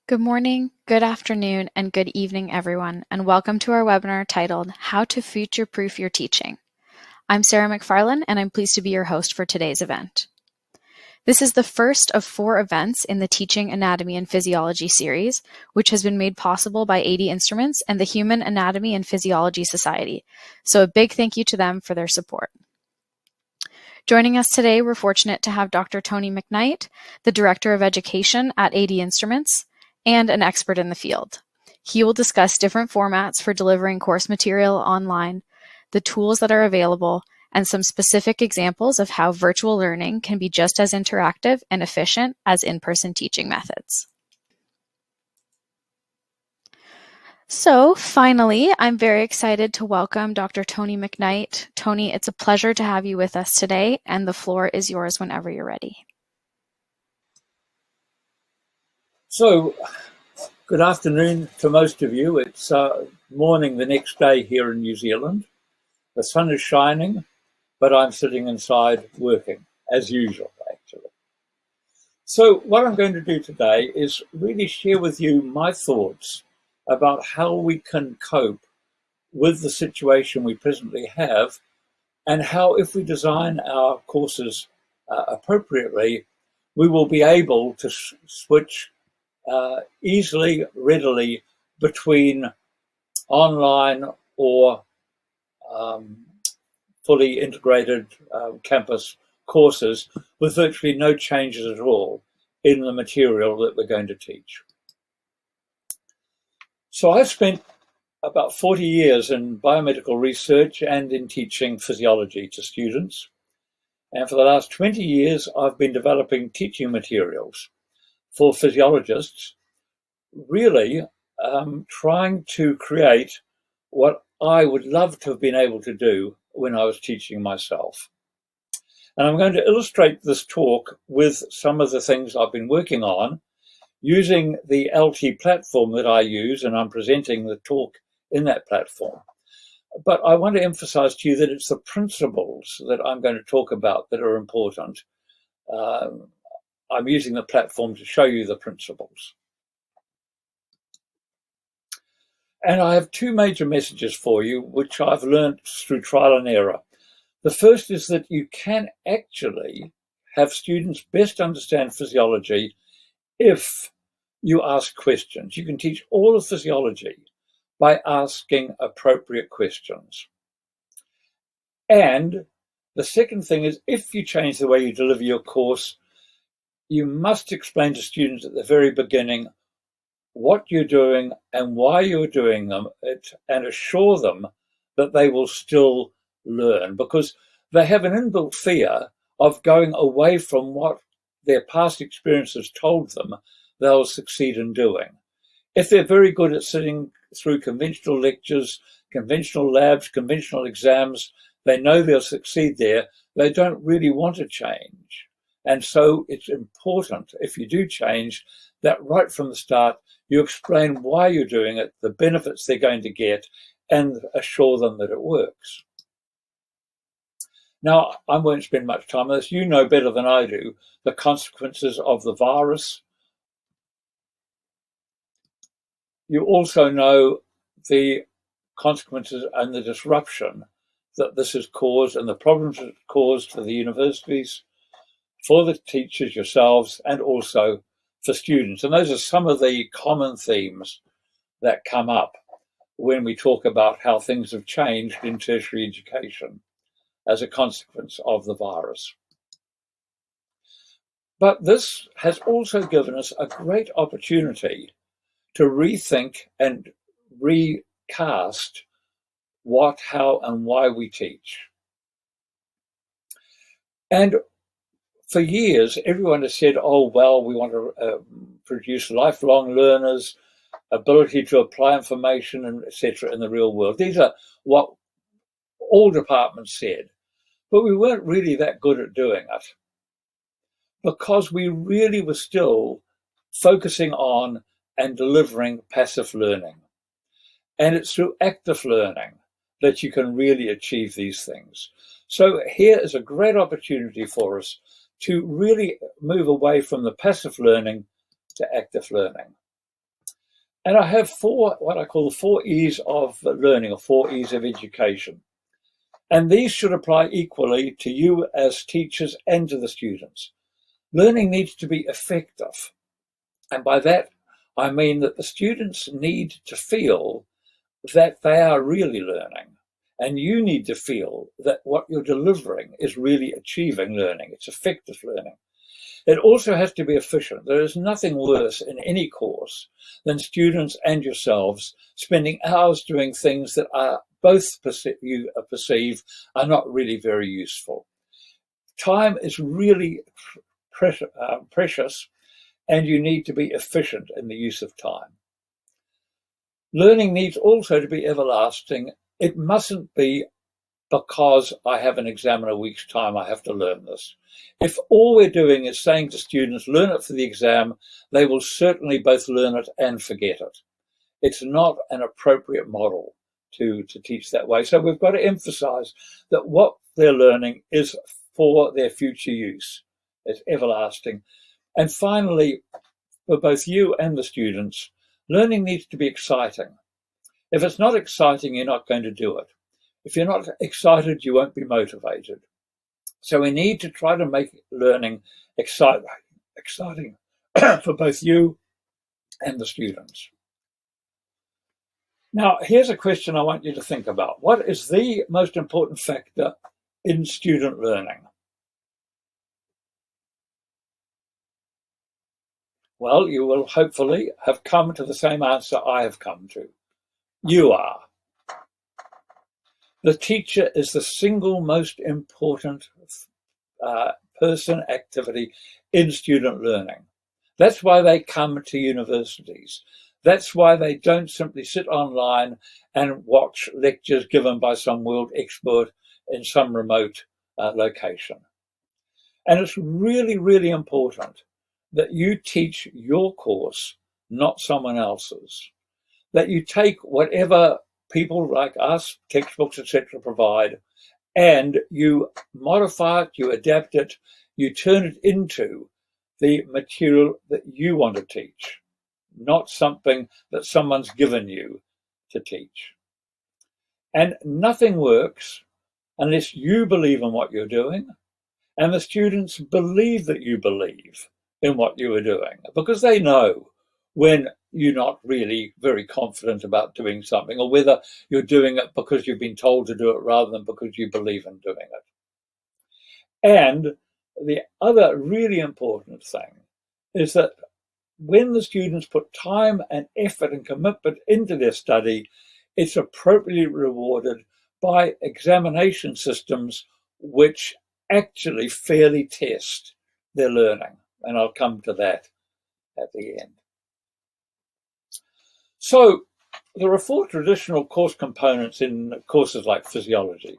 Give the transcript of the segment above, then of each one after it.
Good morning, good afternoon, and good evening, everyone, and welcome to our webinar titled How to Future-Proof Your Teaching. I'm Sarah McFarlane, and I'm pleased to be your host for today's event. This is the first of 4 events in the Teaching Anatomy and Physiology series, which has been made possible by AD Instruments and the Human Anatomy and Physiology Society, so a big thank you to them for their support. Joining us today, we're fortunate to have Dr. Tony Macknight, the Director of Education at AD Instruments, and an expert in the field. He will discuss different formats for delivering course material online, the tools that are available, and some specific examples of how virtual learning can be just as interactive and efficient as in-person teaching methods. So finally, I'm very excited to welcome Dr. Tony Macknight. Tony, it's a pleasure to have you with us today, and the floor is yours whenever you're ready. So, good afternoon to most of you. It's morning the next day here in New Zealand. The sun is shining, but I'm sitting inside working, as usual, actually. So what I'm going to do today is really share with you my thoughts about how we can cope with the situation we presently have, and how, if we design our courses appropriately, we will be able to switch easily, readily between online or fully integrated campus courses with virtually no changes at all in the material that we're going to teach. So I've spent about 40 years in biomedical research and in teaching physiology to students. And for the last 20 years, I've been developing teaching materials for physiologists, really trying to create what I would love to have been able to do when I was teaching myself. And I'm going to illustrate this talk with some of the things I've been working on using the LT platform that I use, and I'm presenting the talk in that platform. But I want to emphasize to you that it's the principles that I'm going to talk about that are important. I'm using the platform to show you the principles. And I have 2 major messages for you, which I've learned through trial and error. The first is that you can actually have students best understand physiology if you ask questions. You can teach all of physiology by asking appropriate questions. And the second thing is, if you change the way you deliver your course, you must explain to students at the very beginning what you're doing and why you're doing them, and assure them that they will still learn, because they have an inbuilt fear of going away from what their past experiences told them they'll succeed in doing. If they're very good at sitting through conventional lectures, conventional labs, conventional exams, they know they'll succeed there, they don't really want to change. And so it's important, if you do change, that right from the start, you explain why you're doing it, the benefits they're going to get, and assure them that it works. Now, I won't spend much time on this. You know better than I do the consequences of the virus. You also know the consequences and the disruption that this has caused and the problems it's caused for the universities, for the teachers yourselves, and also for students. And those are some of the common themes that come up when we talk about how things have changed in tertiary education as a consequence of the virus. But this has also given us a great opportunity to rethink and recast what, how, and why we teach. And for years, everyone has said, oh, well, we want to produce lifelong learners, ability to apply information, and etc. in the real world. These are what all departments said. But we weren't really that good at doing it, because we really were still focusing on and delivering passive learning. And it's through active learning that you can really achieve these things. So here is a great opportunity for us to really move away from the passive learning to active learning. And I have what I call the 4 E's of learning, or 4 E's of education. And these should apply equally to you as teachers and to the students. Learning needs to be effective. And by that, I mean that the students need to feel that they are really learning. And you need to feel that what you're delivering is really achieving learning. It's effective learning. It also has to be efficient. There is nothing worse in any course than students and yourselves spending hours doing things that are both you perceive are not really very useful. Time is really precious, and you need to be efficient in the use of time. Learning needs also to be everlasting. It mustn't be because I have an exam in a week's time, I have to learn this. If all we're doing is saying to students, learn it for the exam, they will certainly both learn it and forget it. It's not an appropriate model to teach that way. So we've got to emphasize that what they're learning is for their future use. It's everlasting. And finally, for both you and the students, learning needs to be exciting. If it's not exciting, you're not going to do it. If you're not excited, you won't be motivated. So we need to try to make learning exciting for both you and the students. Now, here's a question I want you to think about. What is the most important factor in student learning? Well, you will hopefully have come to the same answer I have come to. You are. The teacher is the single most important activity in student learning. That's why they come to universities. That's why they don't simply sit online and watch lectures given by some world expert in some remote location. And it's really, really important that you teach your course, not someone else's. That you take whatever people like us, textbooks, etc., provide, and you modify it, you adapt it, you turn it into the material that you want to teach, not something that someone's given you to teach. And nothing works unless you believe in what you're doing and the students believe that you believe in what you are doing, because they know when you're not really very confident about doing something, or whether you're doing it because you've been told to do it rather than because you believe in doing it. And the other really important thing is that when the students put time and effort and commitment into their study, it's appropriately rewarded by examination systems which actually fairly test their learning. And I'll come to that at the end. So there are 4 traditional course components in courses like physiology.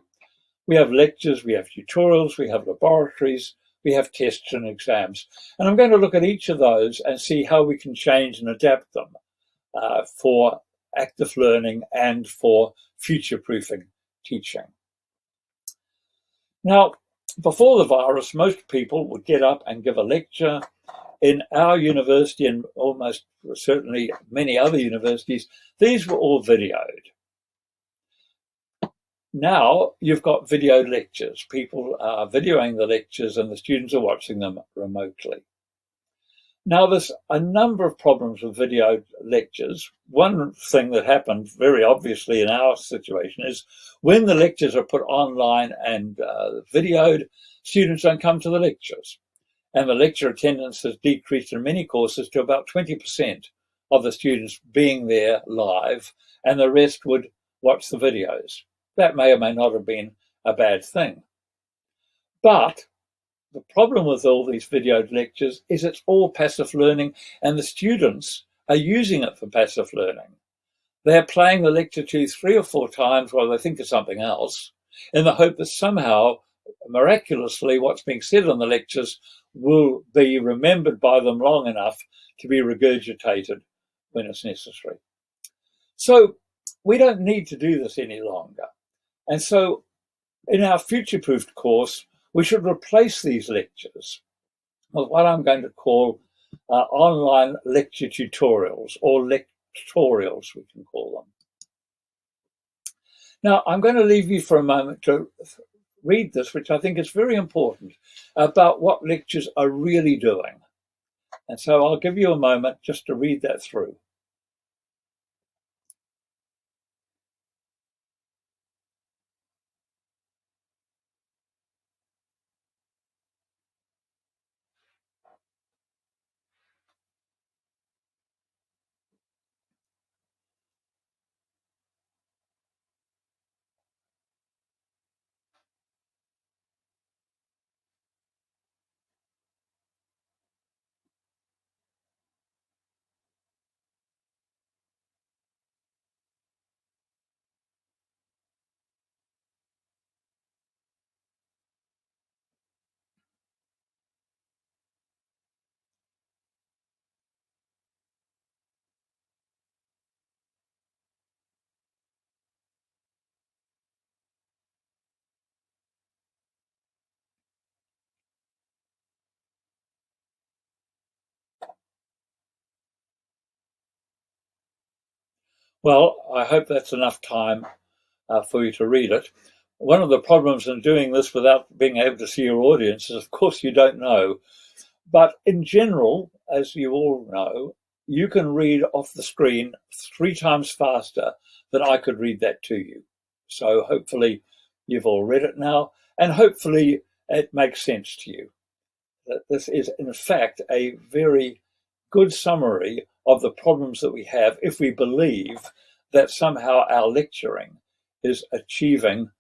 We have lectures, we have tutorials, we have laboratories, we have tests and exams. And I'm going to look at each of those and see how we can change and adapt them for active learning and for future-proofing teaching. Now, before the virus, most people would get up and give a lecture. In our university, and almost certainly many other universities, these were all videoed. Now you've got videoed lectures. People are videoing the lectures and the students are watching them remotely. Now there's a number of problems with videoed lectures. One thing that happened very obviously in our situation is when the lectures are put online and videoed, students don't come to the lectures. And the lecture attendance has decreased in many courses to about 20% of the students being there live, and the rest would watch the videos. That may or may not have been a bad thing. But the problem with all these videoed lectures is it's all passive learning, and the students are using it for passive learning. They're playing the lecture 2, 3 or 4 times while they think of something else, in the hope that somehow, miraculously, what's being said on the lectures will be remembered by them long enough to be regurgitated when it's necessary. So we don't need to do this any longer. And so in our FutureProofed course, we should replace these lectures with what I'm going to call online lecture tutorials or tutorials, we can call them. Now, I'm going to leave you for a moment to read this, which I think is very important, about what lectures are really doing. And so I'll give you a moment just to read that through. Well, I hope that's enough time for you to read it. One of the problems in doing this without being able to see your audience is, of course, you don't know. But in general, as you all know, you can read off the screen 3 times faster than I could read that to you. So hopefully you've all read it now, and hopefully it makes sense to you. That this is, in fact, a very good summary of the problems that we have if we believe that somehow our lecturing is achieving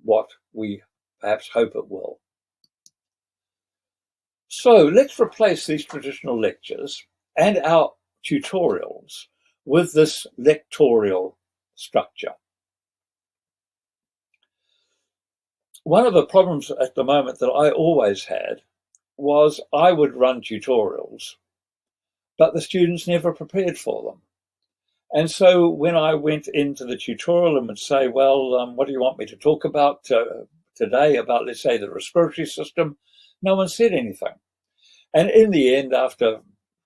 what we perhaps hope it will. So let's replace these traditional lectures and our tutorials with this lectorial structure. One of the problems at the moment that I always had was I would run tutorials, but the students never prepared for them. And so when I went into the tutorial and would say, well, what do you want me to talk about today about, let's say, the respiratory system? No one said anything. And in the end, after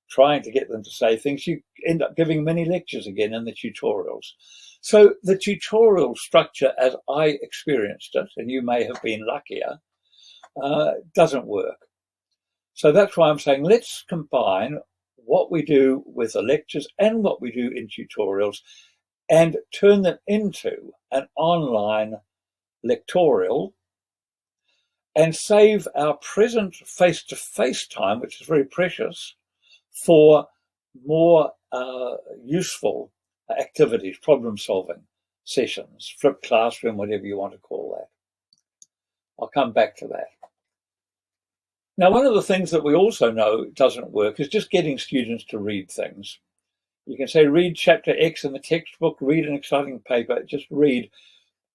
trying to get them to say things, you end up giving many lectures again in the tutorials. So the tutorial structure, as I experienced it, and you may have been luckier, doesn't work. So that's why I'm saying let's combine what we do with the lectures and what we do in tutorials and turn them into an online lectorial and save our present face-to-face time, which is very precious, for more useful activities, problem-solving sessions, flipped classroom, whatever you want to call that. I'll come back to that. Now, one of the things that we also know doesn't work is just getting students to read things. You can say, read chapter X in the textbook, read an exciting paper, just read.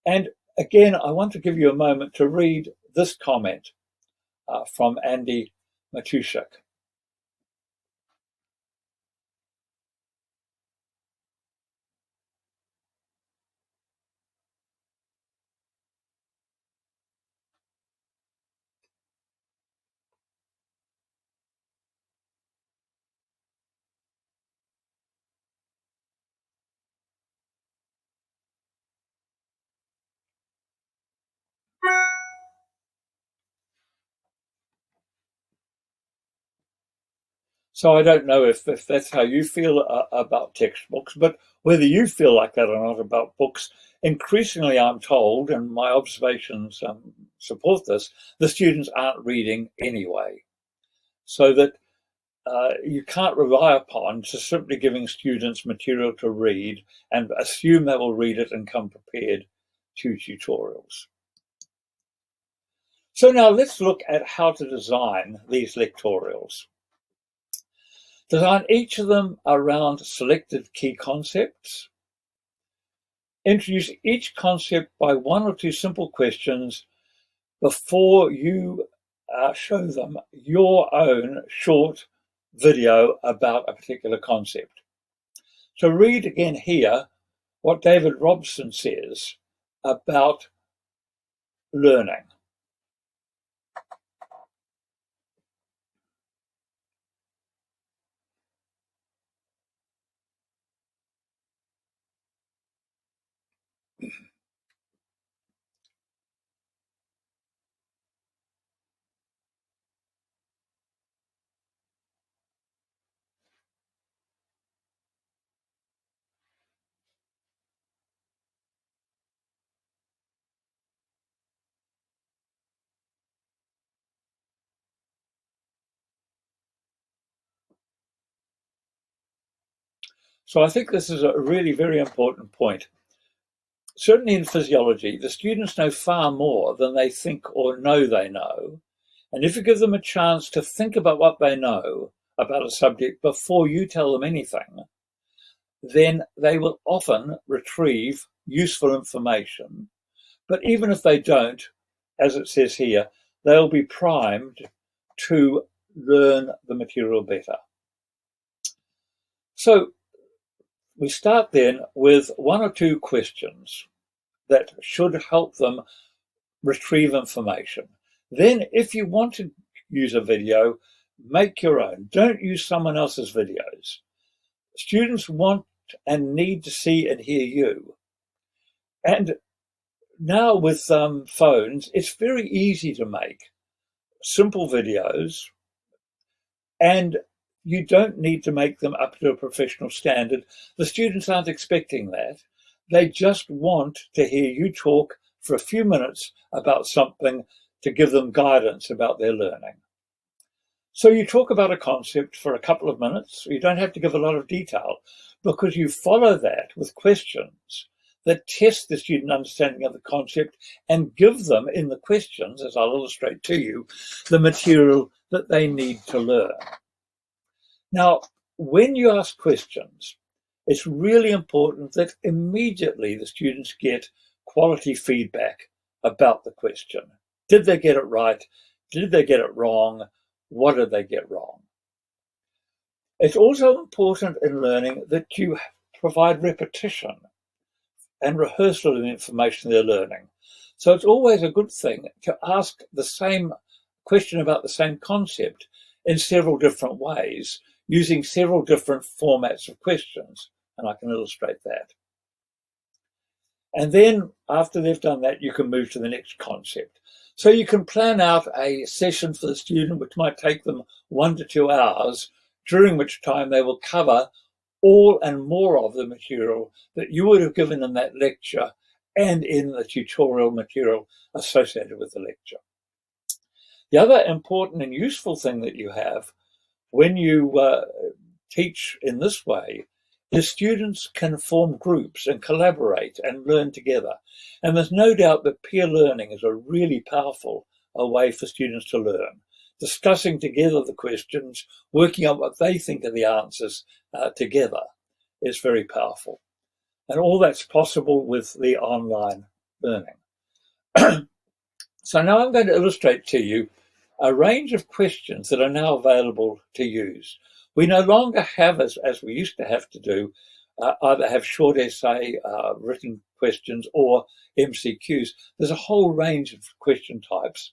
And again, I want to give you a moment to read this comment from Andy Matuszak. So I don't know if that's how you feel about textbooks, but whether you feel like that or not about books, increasingly I'm told, and my observations support this, the students aren't reading anyway. So that you can't rely upon just simply giving students material to read and assume they will read it and come prepared to tutorials. So now let's look at how to design these lectorials. Design each of them around selected key concepts. Introduce each concept by 1 or 2 simple questions before you show them your own short video about a particular concept. So read again here what David Robson says about learning. So I think this is a really very important point. Certainly in physiology, the students know far more than they think or know they know. And if you give them a chance to think about what they know about a subject before you tell them anything, then they will often retrieve useful information. But even if they don't, as it says here, they'll be primed to learn the material better. So we start then with one or two questions that should help them retrieve information. Then if you want to use a video, make your own. Don't use someone else's videos. Students want and need to see and hear you. And now with phones, it's very easy to make simple videos, and you don't need to make them up to a professional standard. The students aren't expecting that. They just want to hear you talk for a few minutes about something to give them guidance about their learning. So you talk about a concept for a couple of minutes. You don't have to give a lot of detail, because you follow that with questions that test the student understanding of the concept and give them in the questions, as I'll illustrate to you, the material that they need to learn. Now, when you ask questions, it's really important that immediately the students get quality feedback about the question. Did they get it right? Did they get it wrong? What did they get wrong? It's also important in learning that you provide repetition and rehearsal of the information they're learning. So it's always a good thing to ask the same question about the same concept in several different ways, using several different formats of questions. And I can illustrate that. And then after they've done that, you can move to the next concept. So you can plan out a session for the student, which might take them 1 to 2 hours, during which time they will cover all and more of the material that you would have given in that lecture and in the tutorial material associated with the lecture. The other important and useful thing that you have when you teach in this way is students can form groups and collaborate and learn together. And there's no doubt that peer learning is a really powerful way for students to learn. Discussing together the questions, working out what they think are the answers together is very powerful. And all that's possible with the online learning. So now I'm going to illustrate to you a range of questions that are now available to use. We no longer have, as we used to have to do, either have short essay, written questions, or MCQs. There's a whole range of question types.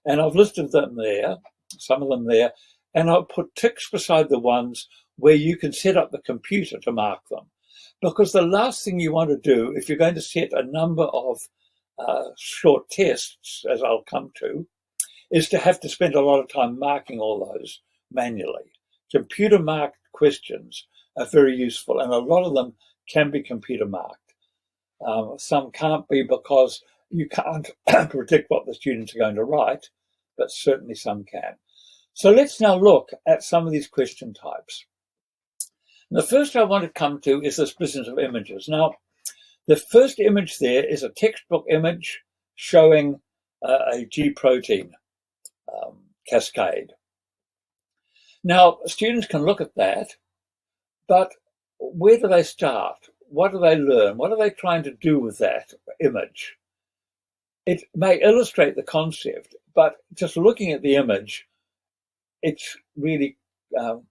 And I've listed them there, some of them there, and I'll put ticks beside the ones where you can set up the computer to mark them. Because the last thing you want to do, if you're going to set a number of short tests, as I'll come to, is to have to spend a lot of time marking all those manually. Computer marked questions are very useful, and a lot of them can be computer marked. Some can't be because you can't predict what the students are going to write, but certainly some can. So let's now look at some of these question types. And the first I want to come to is this business of images. Now, the first image there is a textbook image showing a G protein cascade. Now, students can look at that, but where do they start? What do they learn? What are they trying to do with that image? It may illustrate the concept, but just looking at the image, it's really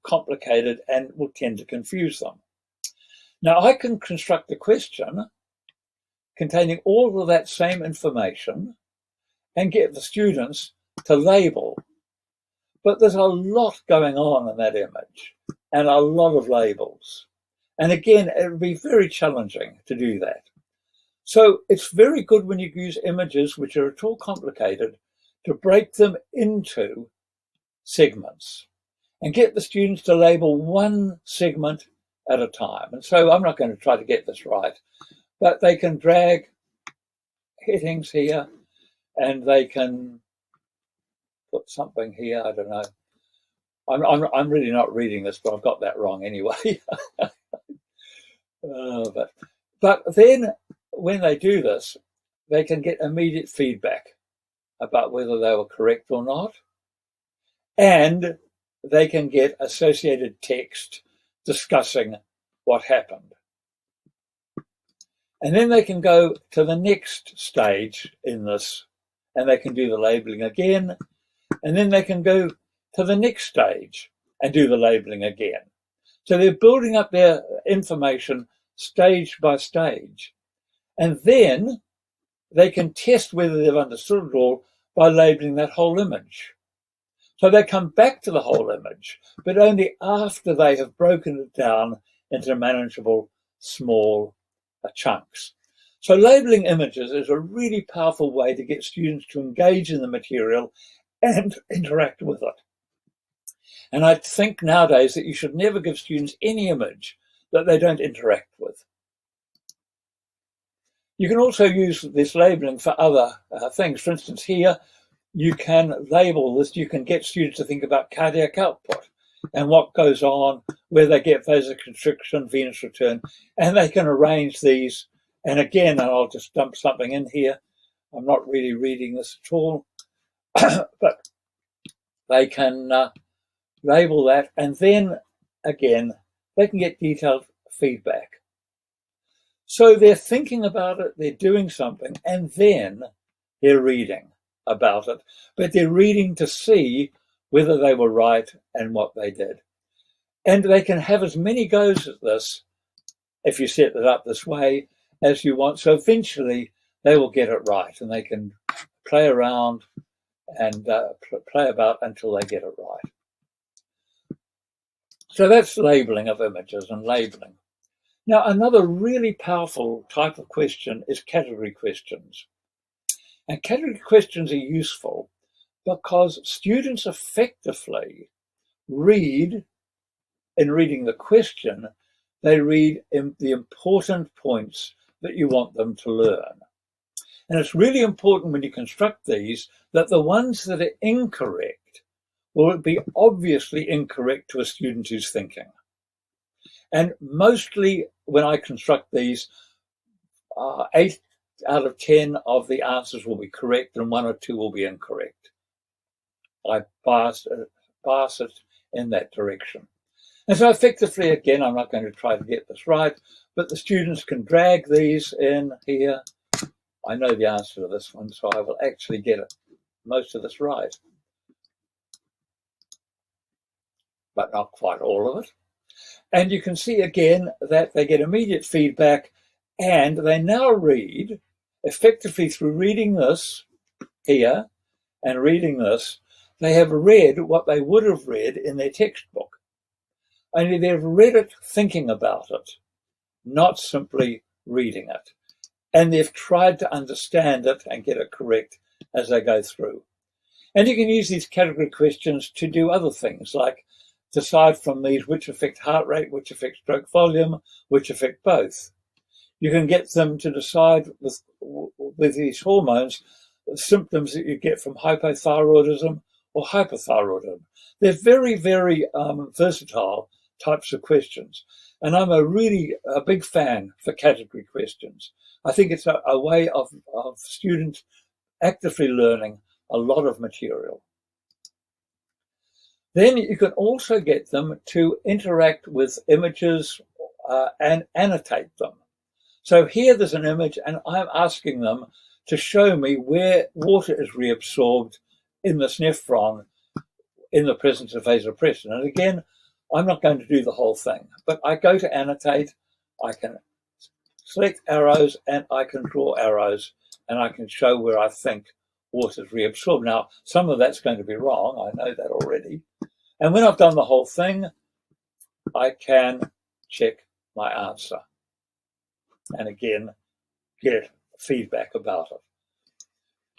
complicated and will tend to confuse them. Now, I can construct a question containing all of that same information and get the students to label. But there's a lot going on in that image and a lot of labels. And again, it would be very challenging to do that. So it's very good when you use images which are at all complicated to break them into segments and get the students to label one segment at a time. And so I'm not going to try to get this right, but they can drag headings here and they can put something here. I don't know. I'm really not reading this, but I've got that wrong anyway. But then when they do this, they can get immediate feedback about whether they were correct or not. And they can get associated text discussing what happened. And then they can go to the next stage in this, and they can do the labeling again. And then they can go to the next stage and do the labeling again. So they're building up their information stage by stage. And then they can test whether they've understood it all by labeling that whole image. So they come back to the whole image, but only after they have broken it down into manageable small chunks. So labeling images is a really powerful way to get students to engage in the material and interact with it. And I think nowadays that you should never give students any image that they don't interact with. You can also use this labeling for other things. For instance, here you can label this, you can get students to think about cardiac output and what goes on, where they get vasoconstriction, venous return, and they can arrange these. And again, I'll just dump something in here. I'm not really reading this at all, but they can label that, and then again, they can get detailed feedback. So they're thinking about it, they're doing something, and then they're reading about it, but they're reading to see whether they were right and what they did. And they can have as many goes at this, if you set it up this way, as you want. So eventually they will get it right, and they can play around and play about until they get it right. So that's labeling of images and labeling. Now, another really powerful type of question is category questions. And category questions are useful because students effectively read, in reading the question, they read the important points that you want them to learn. And it's really important when you construct these that the ones that are incorrect will be obviously incorrect to a student who's thinking. And mostly when I construct these, 8 out of 10 of the answers will be correct and 1 or 2 will be incorrect. I bias it in that direction. And so effectively, again, I'm not going to try to get this right, but the students can drag these in here. I know the answer to this one, so I will actually get most of this right, but not quite all of it. And you can see again that they get immediate feedback, and they now read effectively through reading this here and reading this, they have read what they would have read in their textbook. Only they've read it thinking about it, not simply reading it. And they've tried to understand it and get it correct as they go through. And you can use these category questions to do other things, like decide from these which affect heart rate, which affect stroke volume, which affect both. You can get them to decide with these hormones the symptoms that you get from hypothyroidism or hyperthyroidism. They're very, very versatile types of questions. And I'm a big fan for category questions. I think it's a way of students actively learning a lot of material. Then you can also get them to interact with images and annotate them. So here there's an image, and I'm asking them to show me where water is reabsorbed in this nephron in the presence of vasopressin. And again, I'm not going to do the whole thing, but I go to annotate, I can select arrows, and I can draw arrows, and I can show where I think water is reabsorbed. Now, some of that's going to be wrong, I know that already. And when I've done the whole thing, I can check my answer. And again, get feedback about it.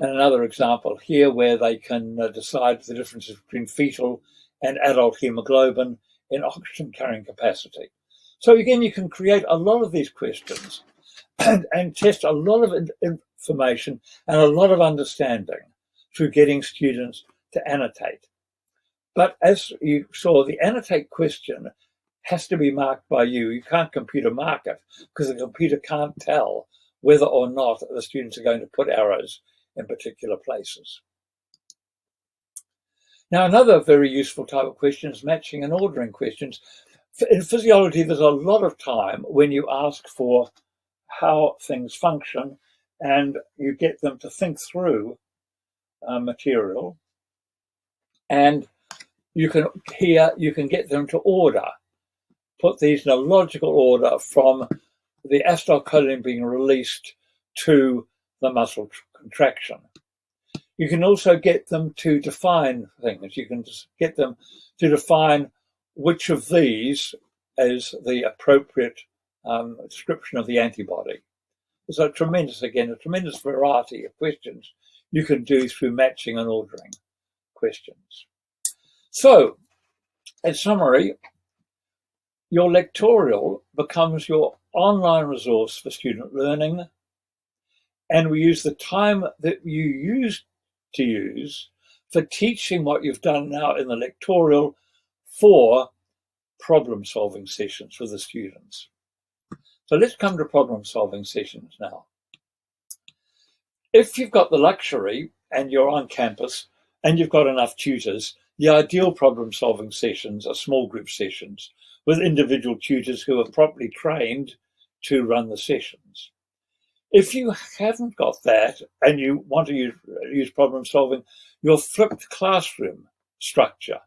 And another example here where they can decide the differences between fetal and adult hemoglobin in oxygen carrying capacity. So again, you can create a lot of these questions and test a lot of information and a lot of understanding through getting students to annotate. But as you saw, the annotate question has to be marked by you. You can't computer mark it because the computer can't tell whether or not the students are going to put arrows in particular places. Now, another very useful type of question is matching and ordering questions. In physiology, there's a lot of time when you ask for how things function and you get them to think through material, and you can get them to order, put these in a logical order from the acetylcholine being released to the muscle contraction. You can also get them to define things. You can just get them to define which of these is the appropriate description of the antibody. There's a tremendous variety of questions you can do through matching and ordering questions. So, in summary, your lectorial becomes your online resource for student learning, and we use the time that you use for teaching what you've done now in the lectorial for problem-solving sessions with the students. So let's come to problem-solving sessions now. If you've got the luxury and you're on campus and you've got enough tutors, the ideal problem-solving sessions are small group sessions with individual tutors who are properly trained to run the sessions. If you haven't got that and you want to use problem solving, your flipped classroom structure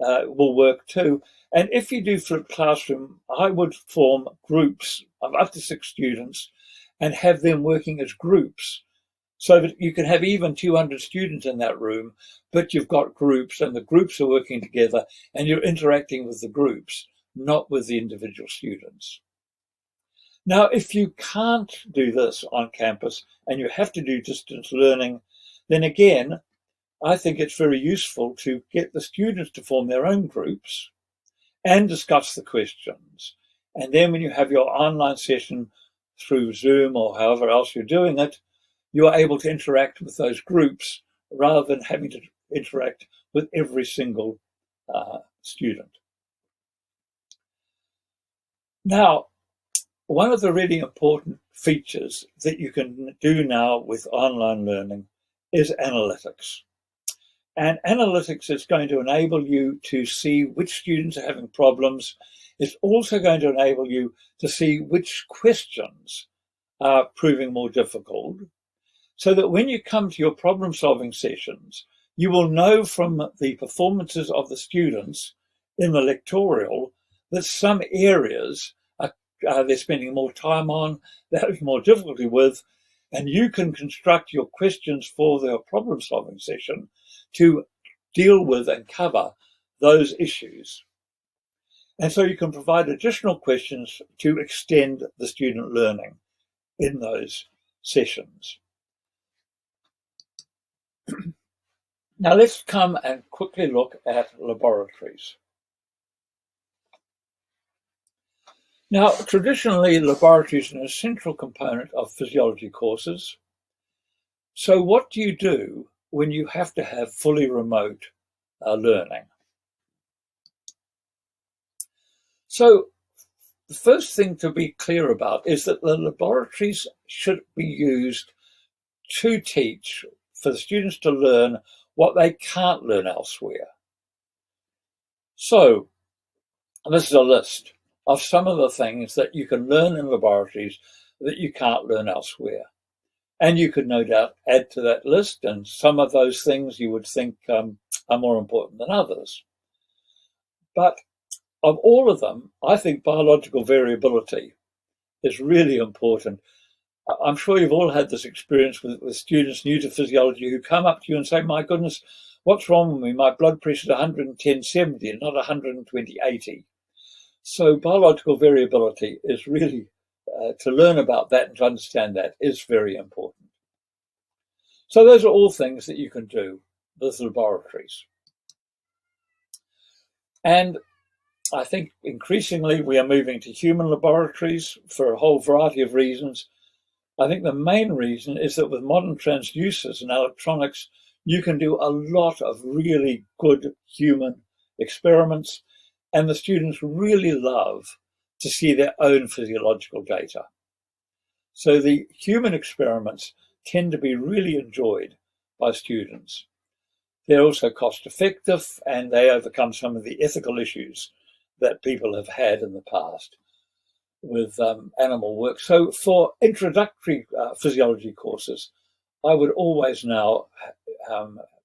will work too. And if you do flipped classroom, I would form groups of up to 6 students and have them working as groups so that you can have even 200 students in that room, but you've got groups and the groups are working together and you're interacting with the groups, not with the individual students. Now, if you can't do this on campus and you have to do distance learning, then again, I think it's very useful to get the students to form their own groups and discuss the questions. And then when you have your online session through Zoom or however else you're doing it, you are able to interact with those groups rather than having to interact with every single student. Now, one of the really important features that you can do now with online learning is analytics. And analytics is going to enable you to see which students are having problems. It's also going to enable you to see which questions are proving more difficult, so that when you come to your problem-solving sessions, you will know from the performances of the students in the lectorial that some areas they're spending more time on, they're having more difficulty with, and you can construct your questions for their problem-solving session to deal with and cover those issues. And so you can provide additional questions to extend the student learning in those sessions. Now let's come and quickly look at laboratories. Now, traditionally, laboratories are an essential component of physiology courses. So what do you do when you have to have fully remote learning? So the first thing to be clear about is that the laboratories should be used to teach, for the students to learn what they can't learn elsewhere. So this is a list of some of the things that you can learn in laboratories that you can't learn elsewhere. And you could no doubt add to that list, and some of those things you would think are more important than others. But of all of them, I think biological variability is really important. I'm sure you've all had this experience with students new to physiology who come up to you and say, my goodness, what's wrong with me? My blood pressure is 110/70 and not 120/80. So biological variability is really, to learn about that and to understand that is very important. So those are all things that you can do with laboratories. And I think increasingly we are moving to human laboratories for a whole variety of reasons. I think the main reason is that with modern transducers and electronics, you can do a lot of really good human experiments, and the students really love to see their own physiological data. So the human experiments tend to be really enjoyed by students. They're also cost effective, and they overcome some of the ethical issues that people have had in the past with animal work. So for introductory physiology courses, I would always now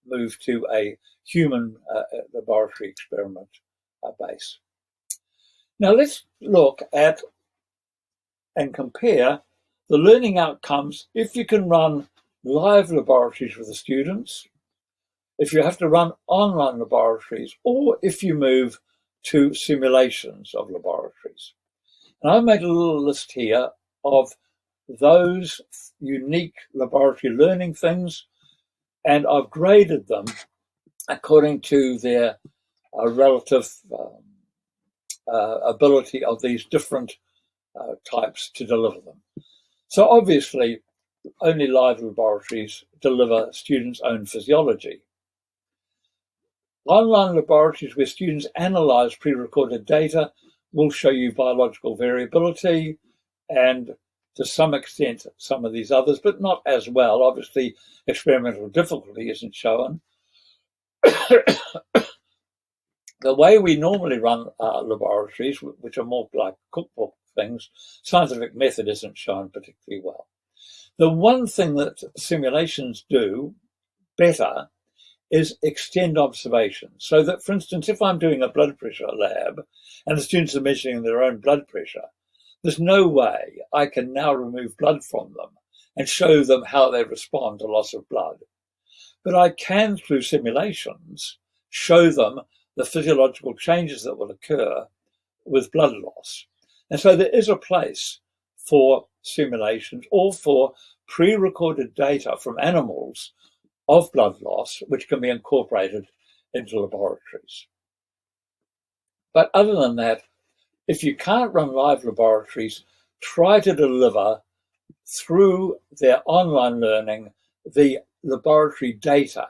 move to a human laboratory experiment base. Now let's look at and compare the learning outcomes if you can run live laboratories with the students, if you have to run online laboratories, or if you move to simulations of laboratories. And I've made a little list here of those unique laboratory learning things, and I've graded them according to their relative ability of these different types to deliver them. So obviously, only live laboratories deliver students' own physiology. Online laboratories where students analyze pre-recorded data will show you biological variability and to some extent some of these others, but not as well. Obviously, experimental difficulty isn't shown. The way we normally run laboratories, which are more like cookbook things, scientific method isn't shown particularly well. The one thing that simulations do better is extend observation. So that, for instance, if I'm doing a blood pressure lab and the students are measuring their own blood pressure, there's no way I can now remove blood from them and show them how they respond to loss of blood. But I can, through simulations, show them the physiological changes that will occur with blood loss. And so there is a place for simulations or for pre-recorded data from animals of blood loss, which can be incorporated into laboratories. But other than that, if you can't run live laboratories, try to deliver through their online learning the laboratory data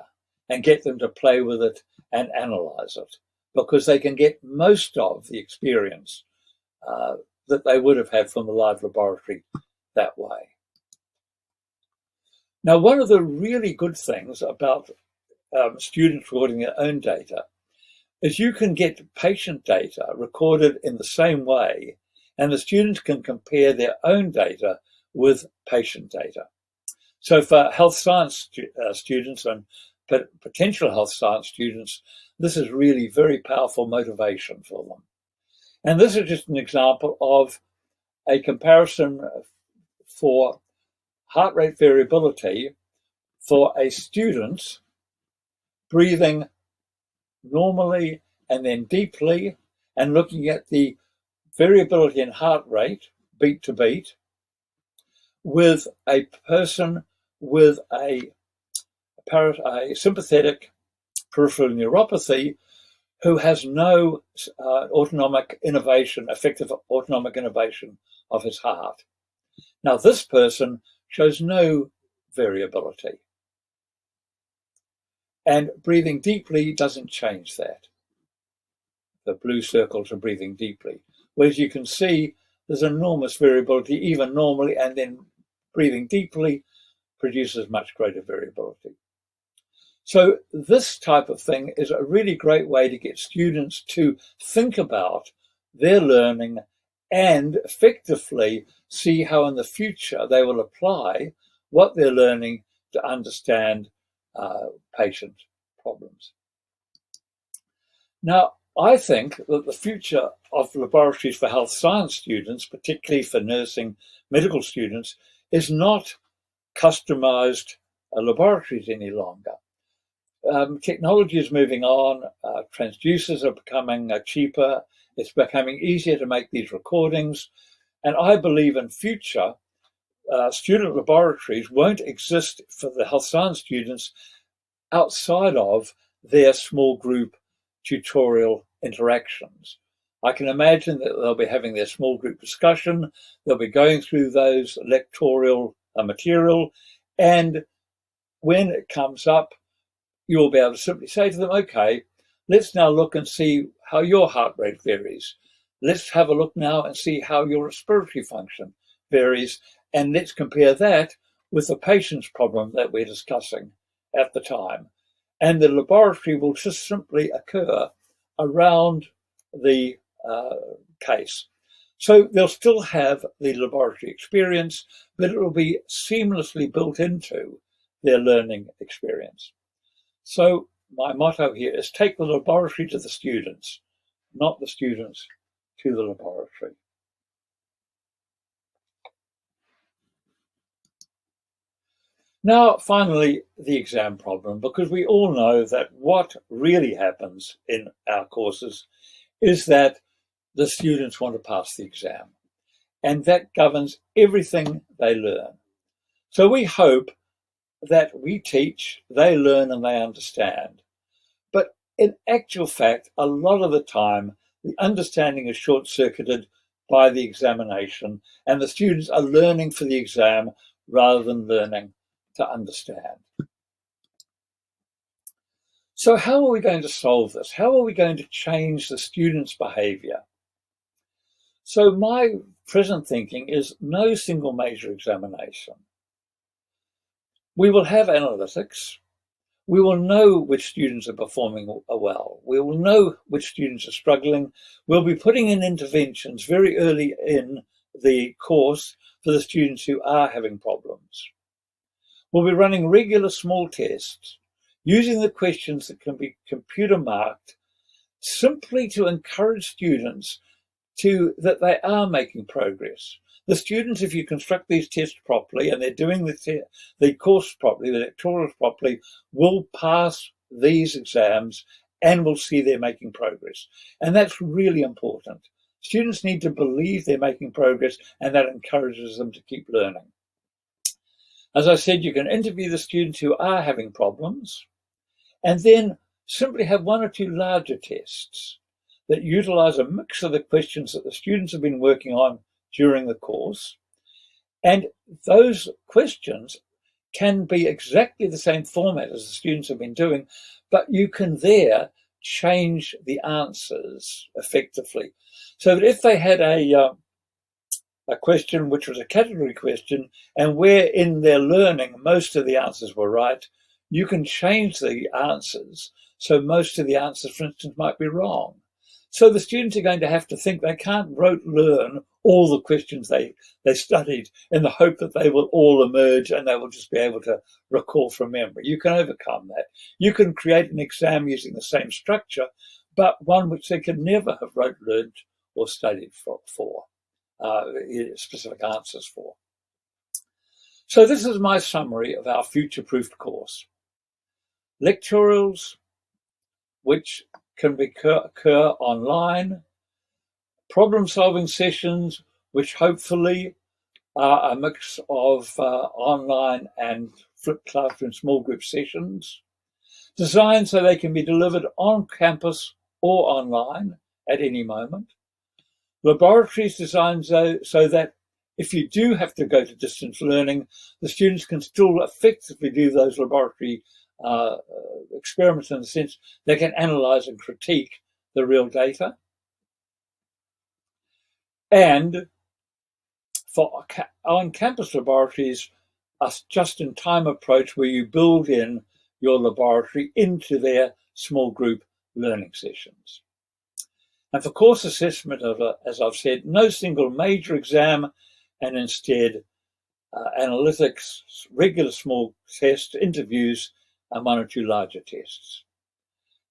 and get them to play with it and analyze it, because they can get most of the experience that they would have had from the live laboratory that way. Now, one of the really good things about students recording their own data is you can get patient data recorded in the same way, and the students can compare their own data with patient data. So for health science students and potential health science students, this is really very powerful motivation for them. And this is just an example of a comparison for heart rate variability for a student breathing normally and then deeply, and looking at the variability in heart rate, beat to beat, with a person with a sympathetic peripheral neuropathy who has no effective autonomic innervation of his heart. Now, this person shows no variability. And breathing deeply doesn't change that. The blue circles are breathing deeply. Whereas you can see there's enormous variability, even normally, and then breathing deeply produces much greater variability. So this type of thing is a really great way to get students to think about their learning and effectively see how in the future they will apply what they're learning to understand patient problems. Now, I think that the future of laboratories for health science students, particularly for nursing medical students, is not customized laboratories any longer. Technology is moving on. Transducers are becoming cheaper. It's becoming easier to make these recordings. And I believe in future, student laboratories won't exist for the health science students outside of their small group tutorial interactions. I can imagine that they'll be having their small group discussion. They'll be going through those lectorial material. And when it comes up, you'll be able to simply say to them, okay, let's now look and see how your heart rate varies. Let's have a look now and see how your respiratory function varies, and let's compare that with the patient's problem that we're discussing at the time. And the laboratory will just simply occur around the case. So they'll still have the laboratory experience, but it will be seamlessly built into their learning experience. So my motto here is take the laboratory to the students, not the students to the laboratory. Now, finally, the exam problem, because we all know that what really happens in our courses is that the students want to pass the exam, and that governs everything they learn. So we hope that we teach, they learn, and they understand. But in actual fact, a lot of the time, the understanding is short-circuited by the examination, and the students are learning for the exam rather than learning to understand. So how are we going to solve this? How are we going to change the students' behavior? So my present thinking is no single major examination. We will have analytics. We will know which students are performing well. We will know which students are struggling. We'll be putting in interventions very early in the course for the students who are having problems. We'll be running regular small tests using the questions that can be computer marked simply to encourage students that they are making progress. The students, if you construct these tests properly and they're doing the course properly, the lecturals properly, will pass these exams and will see they're making progress. And that's really important. Students need to believe they're making progress, and that encourages them to keep learning. As I said, you can interview the students who are having problems, and then simply have one or two larger tests that utilize a mix of the questions that the students have been working on during the course. And those questions can be exactly the same format as the students have been doing, but you can there change the answers effectively. So that if they had a question which was a category question, and where in their learning most of the answers were right, you can change the answers. So most of the answers, for instance, might be wrong. So the students are going to have to think. They can't rote learn all the questions they studied in the hope that they will all emerge and they will just be able to recall from memory. You can overcome that. You can create an exam using the same structure, but one which they could never have rote learned or studied for specific answers for. So this is my summary of our FutureProofed course. Lecturals, which can occur online, problem-solving sessions, which hopefully are a mix of online and flipped classroom small group sessions, designed so they can be delivered on campus or online at any moment. Laboratories designed so that if you do have to go to distance learning, the students can still effectively do those laboratory experiments in the sense they can analyze and critique the real data. And for on-campus laboratories, a just-in-time approach where you build in your laboratory into their small group learning sessions. And for course assessment, as I've said, no single major exam, and instead analytics, regular small tests, interviews, and one or two larger tests.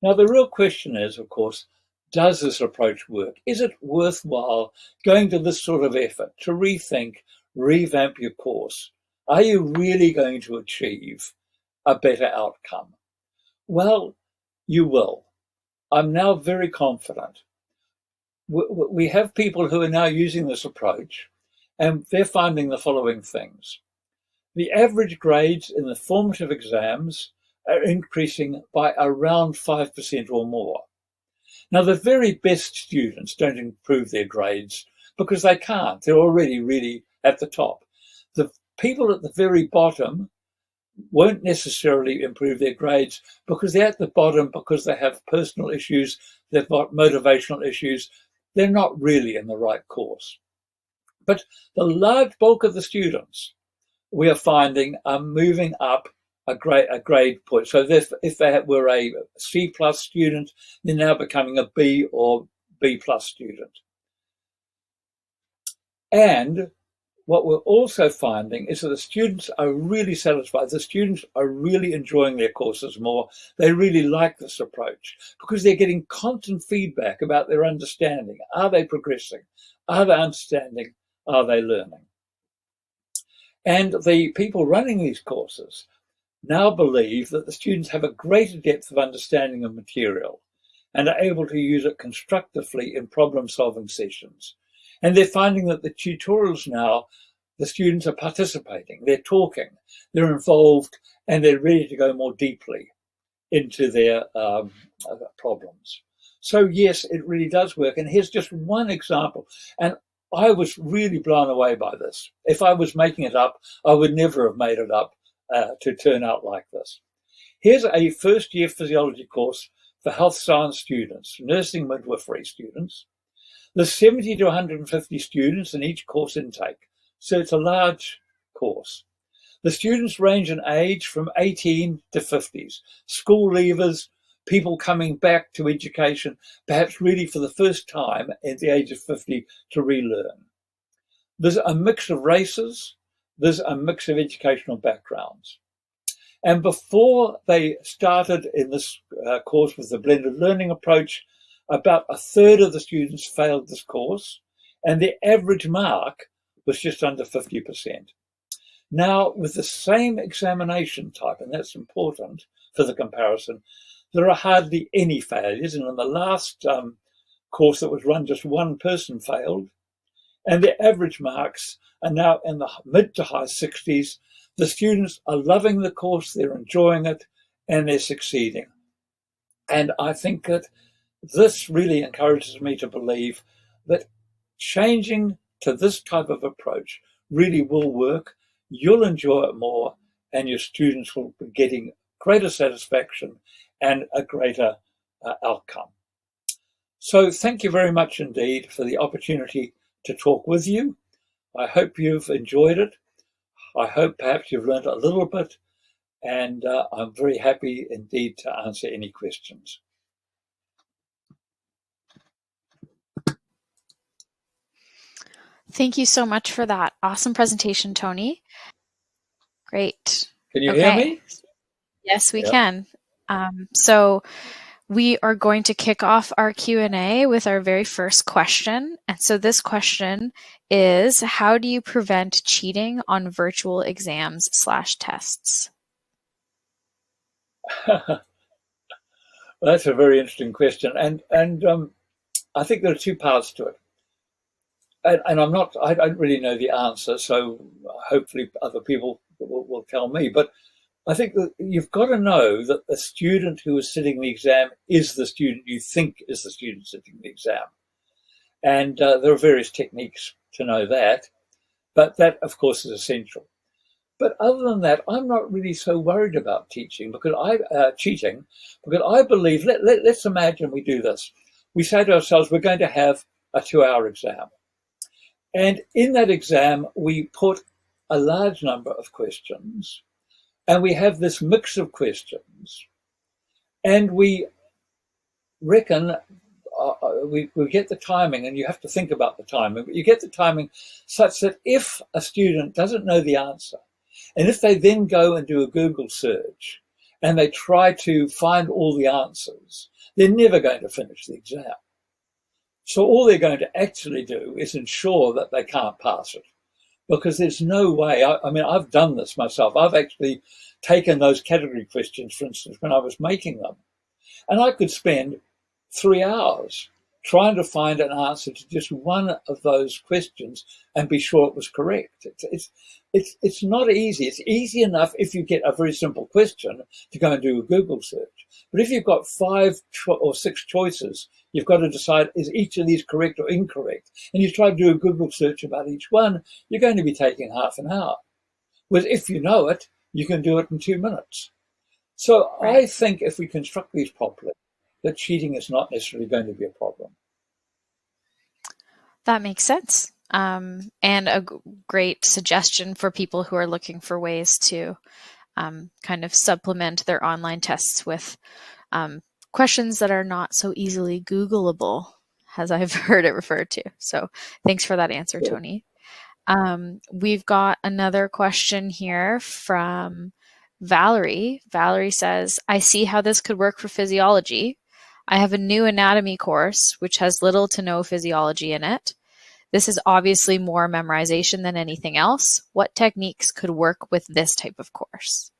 Now, the real question is, of course, does this approach work? Is it worthwhile going to this sort of effort to rethink, revamp your course? Are you really going to achieve a better outcome? Well, you will. I'm now very confident. We have people who are now using this approach, and they're finding the following things. The average grades in the formative exams are increasing by around 5% or more. Now, the very best students don't improve their grades because they can't. They're already really at the top. The people at the very bottom won't necessarily improve their grades because they're at the bottom, because they have personal issues, they've got motivational issues. They're not really in the right course. But the large bulk of the students we are finding are moving up a grade point. So if they were a C plus student, they're now becoming a B or B plus student. And what we're also finding is that the students are really satisfied. The students are really enjoying their courses more. They really like this approach because they're getting constant feedback about their understanding. Are they progressing? Are they understanding? Are they learning? And the people running these courses now believe that the students have a greater depth of understanding of material and are able to use it constructively in problem-solving sessions. And they're finding that the tutorials now, the students are participating, they're talking, they're involved, and they're ready to go more deeply into their problems. So yes, it really does work. And here's just one example. And I was really blown away by this. If I was making it up, I would never have made it up to turn out like this. Here's a first-year physiology course for health science students, nursing midwifery students. There's 70 to 150 students in each course intake, so it's a large course. The students range in age from 18 to 50s, school leavers, people coming back to education, perhaps really for the first time at the age of 50 to relearn. There's a mix of races, there's a mix of educational backgrounds. And before they started in this course with the blended learning approach, about a third of the students failed this course, and the average mark was just under 50%. Now, with the same examination type, and that's important for the comparison, there are hardly any failures. And in the last course that was run, just one person failed, and the average marks are now in the mid to high 60s. The students are loving the course, they're enjoying it, and they're succeeding. And I think that this really encourages me to believe that changing to this type of approach really will work. You'll enjoy it more, and your students will be getting greater satisfaction and a greater outcome. So thank you very much indeed for the opportunity to talk with you. I hope you've enjoyed it. I hope perhaps you've learned a little bit, and I'm very happy indeed to answer any questions. Thank you so much for that awesome presentation, Tony. Great. Can you hear me? Yes, we can. So we are going to kick off our Q&A with our very first question. And so this question is, how do you prevent cheating on virtual exams/tests? That's a very interesting question. And I think there are two parts to it. And I don't really know the answer, so hopefully other people will tell me. But I think that you've got to know that the student who is sitting the exam is the student you think is the student sitting the exam. And there are various techniques to know that, but that, of course, is essential. But other than that, I'm not really so worried about cheating because I believe, let's imagine we do this. We say to ourselves, we're going to have a 2-hour exam. And in that exam, we put a large number of questions, and we have this mix of questions, and we reckon we get the timing, and you have to think about the timing, but you get the timing such that if a student doesn't know the answer, and if they then go and do a Google search and they try to find all the answers, they're never going to finish the exam. So all they're going to actually do is ensure that they can't pass it, because there's no way. I mean, I've done this myself. I've actually taken those category questions, for instance, when I was making them, and I could spend 3 hours trying to find an answer to just one of those questions and be sure it was correct. It's not easy. It's easy enough if you get a very simple question to go and do a Google search. But if you've got 5 or 6 choices, you've got to decide, is each of these correct or incorrect? And you try to do a Google search about each one, you're going to be taking half an hour. Whereas if you know it, you can do it in 2 minutes. So Right. I think if we construct these properly, that cheating is not necessarily going to be a problem. That makes sense. And a great suggestion for people who are looking for ways to kind of supplement their online tests with questions that are not so easily Googleable, as I've heard it referred to. So thanks for that answer, Sure. Tony. We've got another question here from Valerie. Valerie says, I see how this could work for physiology. I have a new anatomy course, which has little to no physiology in it. This is obviously more memorization than anything else. What techniques could work with this type of course?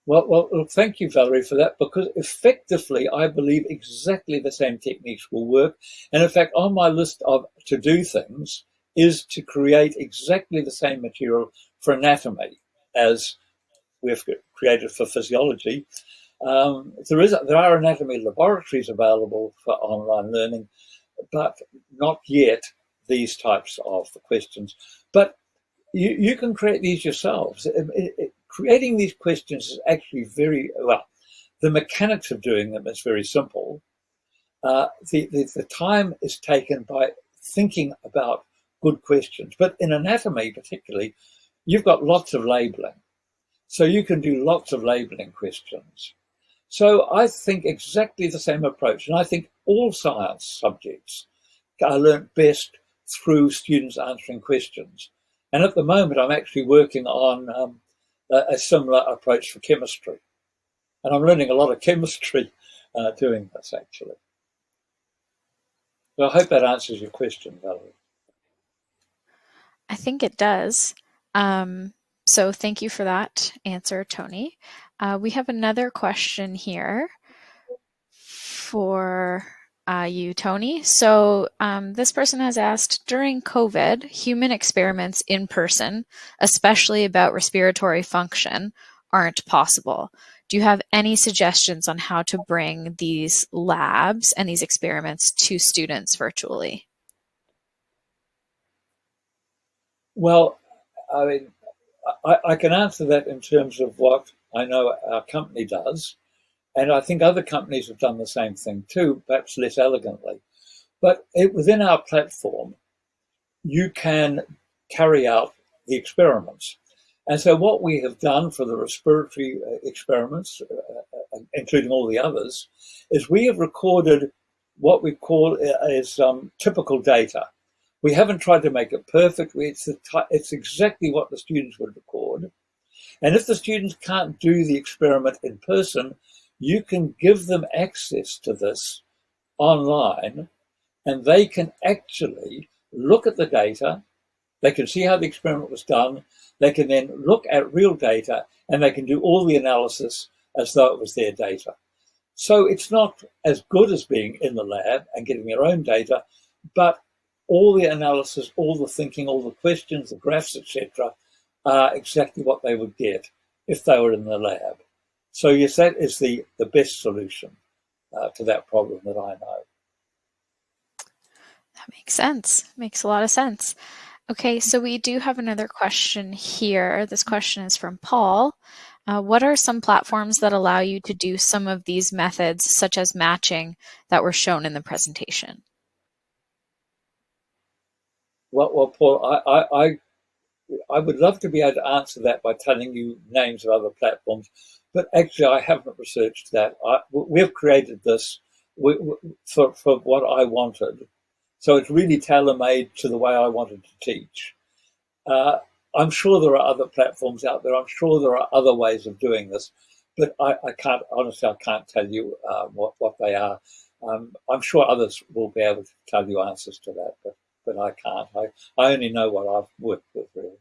Well, thank you, Valerie, for that, because effectively, I believe exactly the same techniques will work. And in fact, on my list of to-do things is to create exactly the same material for anatomy as we've created for physiology. There are anatomy laboratories available for online learning, but not yet these types of questions. But you can create these yourselves. Creating these questions is actually very well. The mechanics of doing them is very simple. The time is taken by thinking about good questions. But in anatomy, particularly, you've got lots of labeling, so you can do lots of labeling questions. So I think exactly the same approach, and I think all science subjects are learnt best through students answering questions. And at the moment, I'm actually working on a similar approach for chemistry. And I'm learning a lot of chemistry doing this, actually. So I hope that answers your question, Valerie. I think it does. So thank you for that answer, Tony. We have another question here for you, Tony. So this person has asked, during COVID, human experiments in person, especially about respiratory function, aren't possible. Do you have any suggestions on how to bring these labs and these experiments to students virtually? Well, I mean, I can answer that in terms of what I know our company does. And I think other companies have done the same thing too, perhaps less elegantly. But within our platform, you can carry out the experiments. And so what we have done for the respiratory experiments, including all the others, is we have recorded what we call as typical data. We haven't tried to make it perfect. It's exactly what the students would record. And if the students can't do the experiment in person, you can give them access to this online, and they can actually look at the data. They can see how the experiment was done. They can then look at real data, and they can do all the analysis as though it was their data. So it's not as good as being in the lab and getting their own data, but all the analysis, all the thinking, all the questions, the graphs, etc., are exactly what they would get if they were in the lab. So yes, that is the best solution to that problem that I know. That makes sense. Makes a lot of sense. Okay, so we do have another question here. This question is from Paul. What are some platforms that allow you to do some of these methods, such as matching, that were shown in the presentation? Well, Paul, I would love to be able to answer that by telling you names of other platforms, but actually I haven't researched that. We've created this for what I wanted. So it's really tailor-made to the way I wanted to teach. I'm sure there are other platforms out there. I'm sure there are other ways of doing this, but I can't, honestly, I can't tell you what they are. I'm sure others will be able to tell you answers to that, but I can't. I only know what I've worked with, really.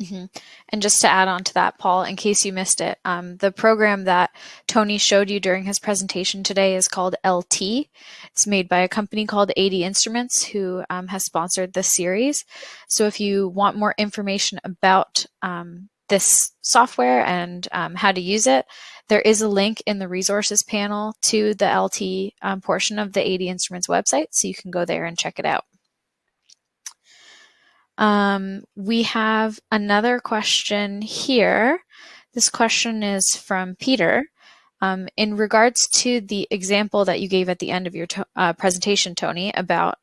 Mm-hmm. And just to add on to that, Paul, in case you missed it, the program that Tony showed you during his presentation today is called LT. It's made by a company called 80 Instruments, who has sponsored this series. So if you want more information about this software and how to use it, there is a link in the resources panel to the LT portion of the 80 Instruments website, so you can go there and check it out. We have another question here. This question is from Peter. In regards to the example that you gave at the end of your presentation, Tony, about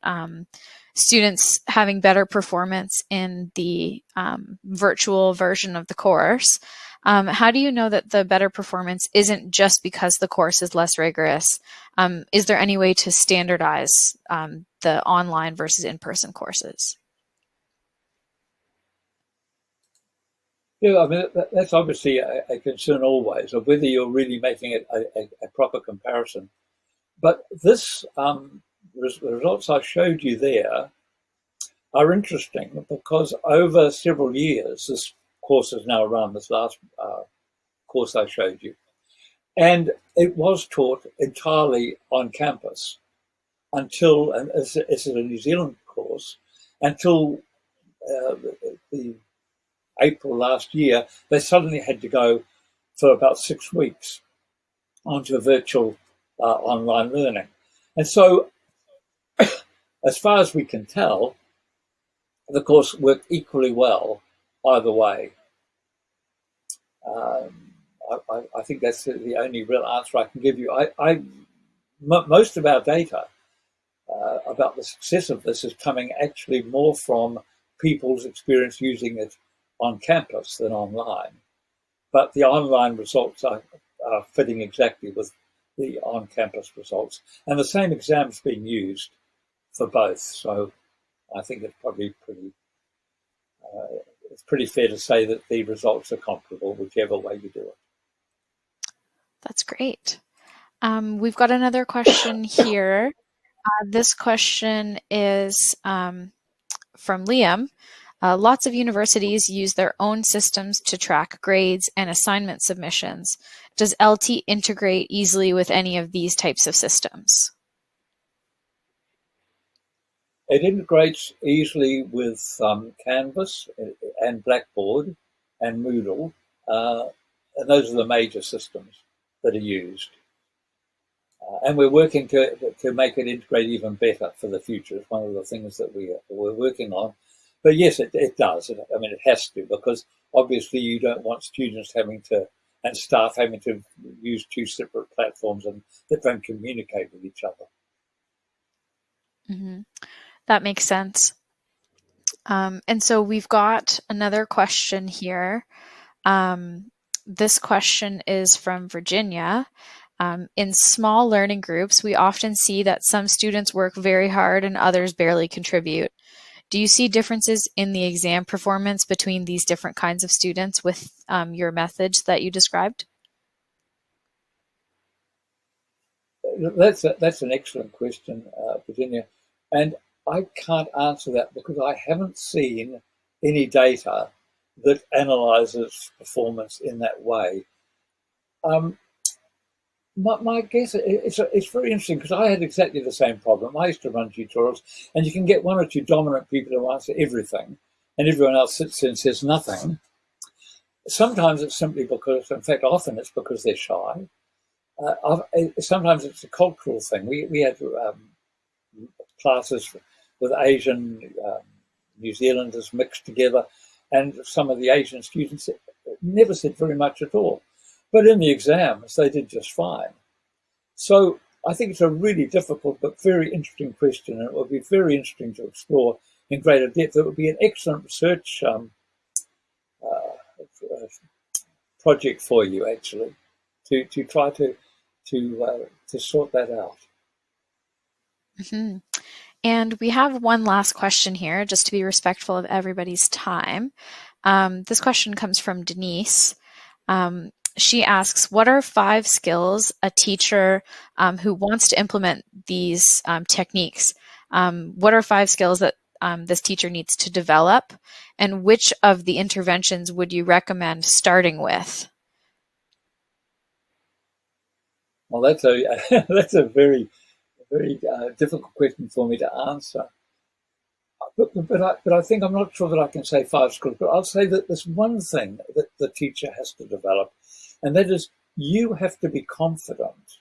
students having better performance in the virtual version of the course, how do you know that the better performance isn't just because the course is less rigorous? Is there any way to standardize the online versus in-person courses? Yeah, I mean, that's obviously a concern always, of whether you're really making it a proper comparison. But this, the results I showed you there are interesting because over several years, this course is now around, this last course I showed you, and it was taught entirely on campus until, and it's a New Zealand course, until the April last year, they suddenly had to go for about 6 weeks onto virtual online learning. And so, as far as we can tell, the course worked equally well either way. I think that's the only real answer I can give you. Most of our data about the success of this is coming actually more from people's experience using it on campus than online. But the online results are fitting exactly with the on-campus results. And the same exam's being used for both. So I think it's probably pretty fair to say that the results are comparable, whichever way you do it. That's great. We've got another question here. This question is from Liam. Lots of universities use their own systems to track grades and assignment submissions. Does LT integrate easily with any of these types of systems? It integrates easily with Canvas and Blackboard and Moodle, and those are the major systems that are used. And we're working to make it integrate even better for the future. It's one of the things that we're working on. But yes, it does. I mean, it has to, because obviously you don't want students and staff having to use two separate platforms and that don't communicate with each other. Mm-hmm. That makes sense. And so we've got another question here. This question is from Virginia. In small learning groups, we often see that some students work very hard and others barely contribute. Do you see differences in the exam performance between these different kinds of students with your methods that you described? That's an excellent question, Virginia. And I can't answer that because I haven't seen any data that analyzes performance in that way. My guess, it's very interesting because I had exactly the same problem. I used to run tutorials, and you can get one or two dominant people who answer everything, and everyone else sits there and says nothing. Sometimes it's simply because, in fact, often it's because they're shy. Sometimes it's a cultural thing. We had classes with Asian New Zealanders mixed together, and some of the Asian students never said very much at all. But in the exams, they did just fine. So I think it's a really difficult but very interesting question, and it would be very interesting to explore in greater depth. It would be an excellent research project for you, actually, to try to sort that out. Mm-hmm. And we have one last question here, just to be respectful of everybody's time. This question comes from Denise. She asks, what are 5 skills a teacher who wants to implement these techniques, what are 5 skills that this teacher needs to develop, and which of the interventions would you recommend starting with? Well, that's a very difficult question for me to answer. But I think I'm not sure that I can say 5 skills, but I'll say that there's one thing that the teacher has to develop, and that is you have to be confident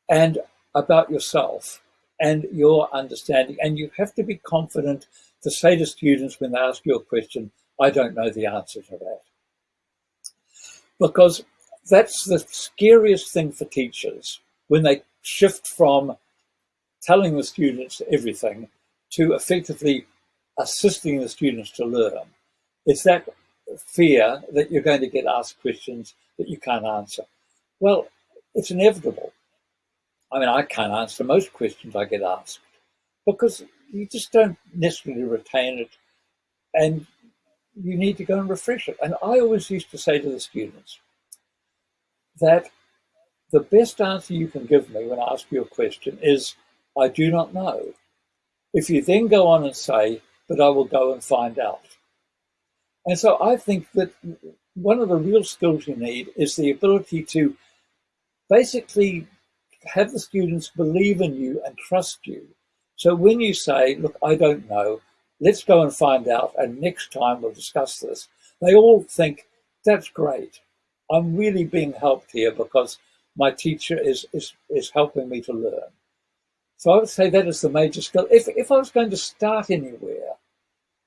and about yourself and your understanding. And you have to be confident to say to students when they ask you a question, I don't know the answer to that. Because that's the scariest thing for teachers, when they shift from telling the students everything to effectively assisting the students to learn. It's that fear that you're going to get asked questions that you can't answer. Well, it's inevitable. I mean, I can't answer most questions I get asked because you just don't necessarily retain it, and you need to go and refresh it. And I always used to say to the students that the best answer you can give me when I ask you a question is, I do not know. If you then go on and say, but I will go and find out. And so I think that one of the real skills you need is the ability to basically have the students believe in you and trust you. So when you say, look, I don't know, let's go and find out, and next time we'll discuss this, they all think, that's great. I'm really being helped here because my teacher is helping me to learn. So I would say that is the major skill. If I was going to start anywhere,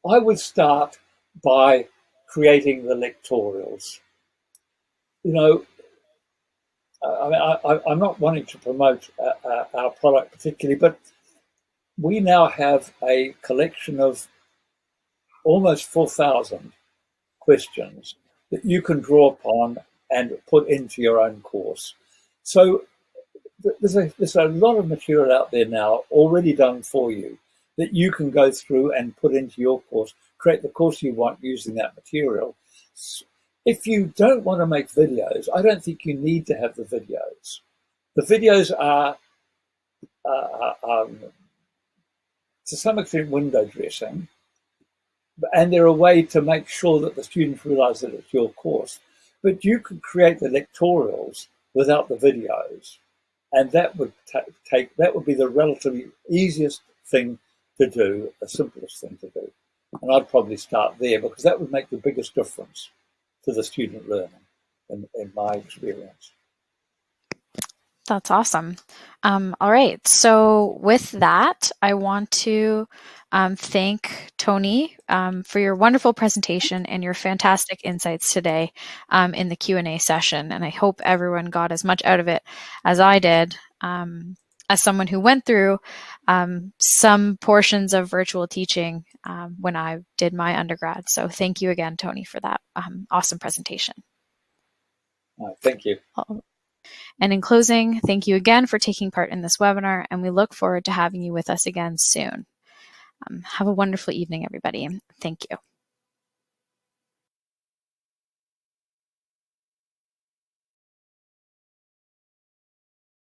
I would start by creating the lectorials. You know, I'm not wanting to promote our product particularly, but we now have a collection of almost 4,000 questions that you can draw upon and put into your own course. So there's a lot of material out there now already done for you that you can go through and put into your course, create the course you want using that material. If you don't want to make videos, I don't think you need to have the videos. The videos are, to some extent, window dressing, and they're a way to make sure that the students realize that it's your course. But you could create the lectorials without the videos, and that would that would be the relatively easiest thing to do, the simplest thing to do. And I'd probably start there because that would make the biggest difference to the student learning, in my experience. That's awesome. All right. So with that, I want to thank Tony for your wonderful presentation and your fantastic insights today in the Q&A session. And I hope everyone got as much out of it as I did, as someone who went through some portions of virtual teaching when I did my undergrad. So thank you again, Tony, for that awesome presentation. Thank you. And in closing, thank you again for taking part in this webinar, and we look forward to having you with us again soon. Have a wonderful evening, everybody. Thank you.